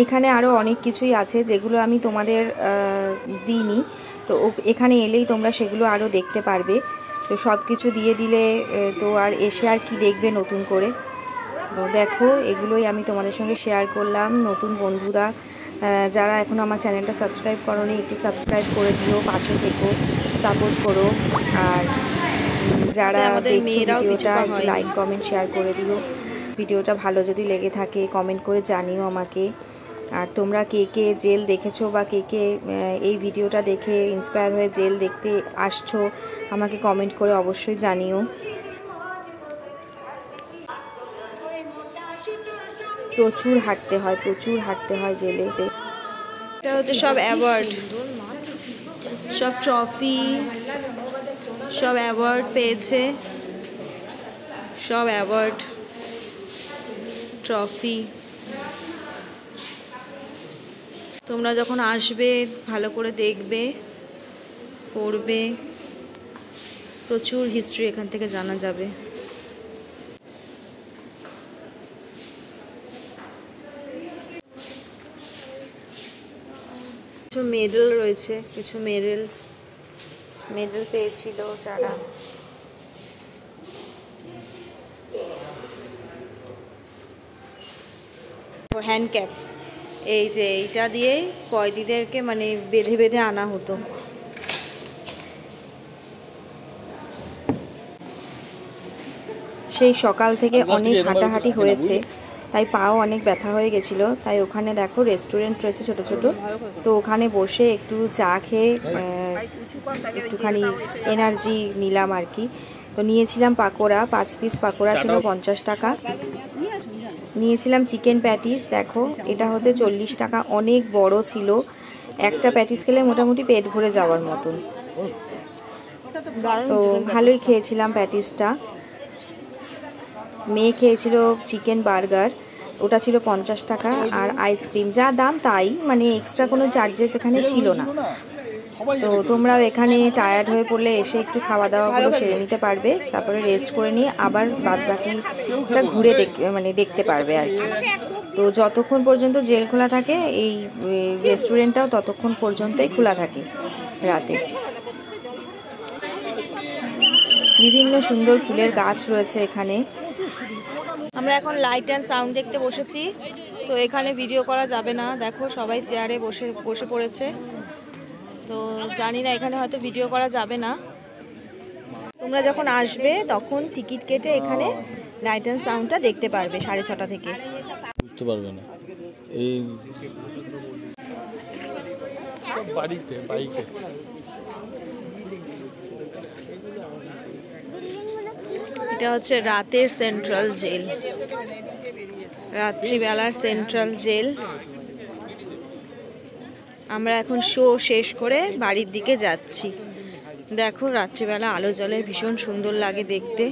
এখানে আরও অনেক কিছুই আছে যেগুলো আমি তোমাদের দিইনি, তো এখানে এলেই তোমরা সেগুলো আরও দেখতে পারবে। তো সব কিছু দিয়ে দিলে তো আর এসে আর কি দেখবে নতুন করে। তো দেখো এগুলোই আমি তোমাদের সঙ্গে শেয়ার করলাম। নতুন বন্ধুরা যারা এখনও আমার চ্যানেলটা সাবস্ক্রাইব করোনি, একটু সাবস্ক্রাইব করে দিও, পাশে থেকো, সাপোর্ট করো। আর যারা দেখছো ভিডিওটা একটু লাইক কমেন্ট শেয়ার করে দিও। ভিডিওটা ভালো যদি লেগে থাকে কমেন্ট করে জানিও আমাকে। আর তোমরা কে কে জেল দেখেছো বা কে কে এই ভিডিওটা দেখে ইন্সপায়ার হয়ে জেল দেখতে আসছো আমাকে কমেন্ট করে অবশ্যই জানিও। প্রচুর হাঁটতে হয় জেলে। এটা হচ্ছে সব অ্যাওয়ার্ড, সব ট্রফি, সব অ্যাওয়ার্ড পেয়েছে, সব অ্যাওয়ার্ড ট্রফি। তোমরা যখন আসবে ভালো করে দেখবে, পড়বে, প্রচুর হিস্ট্রি এখান থেকে জানা যাবে। কিছু মেডেল রয়েছে, কিছু মেডেল পেয়েছিল যারা। হ্যান্ড ক্যাপ, এই যে এইটা দিয়েই কয়েদিদেরকে মানে বেঁধে বেঁধে আনা হতো। সেই সকাল থেকে অনেক হাঁটাহাঁটি হয়েছে, তাই পাও অনেক ব্যথা হয়ে গেছিলো। তাই ওখানে দেখো রেস্টুরেন্ট রয়েছে ছোট ছোট, তো ওখানে বসে একটু চা খেয়ে একটুখানি এনার্জি নিলাম আর কি। তো নিয়েছিলাম পাকোড়া, 5 পিস পাকোড়া ছিল 50 টাকা। নিয়েছিলাম চিকেন প্যাটিস, দেখো এটা হচ্ছে 40 টাকা, অনেক বড় ছিল। একটা প্যাটিস খেলে মোটামুটি পেট ভরে যাওয়ার মতন। তো ভালোই খেয়েছিলাম প্যাটিসটা। মেয়ে খেয়েছিল চিকেন বার্গার, ওটা ছিল 50 টাকা। আর আইসক্রিম যা দাম তাই, মানে এক্সট্রা কোনো চার্জেস এখানে ছিল না। তো তোমরাও এখানে টায়ার্ড হয়ে পড়লে এসে একটু খাওয়া দাওয়াগুলো সেরে নিতে পারবে, তারপরে রেস্ট করে নিয়ে আবার বাদবাকিটা ঘুরে দেখতে পারবে আর কি। তো যতক্ষণ পর্যন্ত জেল খোলা থাকে এই রেস্টুরেন্টটাও ততক্ষণ পর্যন্তই খোলা থাকে রাতে। বিভিন্ন সুন্দর ফুলের গাছ রয়েছে এখানে। আমরা এখন লাইট অ্যান্ড সাউন্ড দেখতে বসেছি, তো এখানে ভিডিও করা যাবে না। দেখো সবাই চেয়ারে বসে পড়েছে, তো জানি না এখানে হয়তো ভিডিও করা যাবে না। তোমরা যখন আসবে তখন টিকিট কেটে এখানে লাইট অ্যান্ড সাউন্ডটা দেখতে পারবে 6:30 থেকে। বুঝতে পারবে না এই বাড়িতে বাইকে। এটা হচ্ছে রাতের সেন্ট্রাল জেল, রাত্রিবেলার সেন্ট্রাল জেল। আমরা এখন শো শেষ করে বাড়ির দিকে যাচ্ছি। দেখো রাত্রিবেলা আলো জ্বলে, ভীষণ সুন্দর লাগে দেখতে।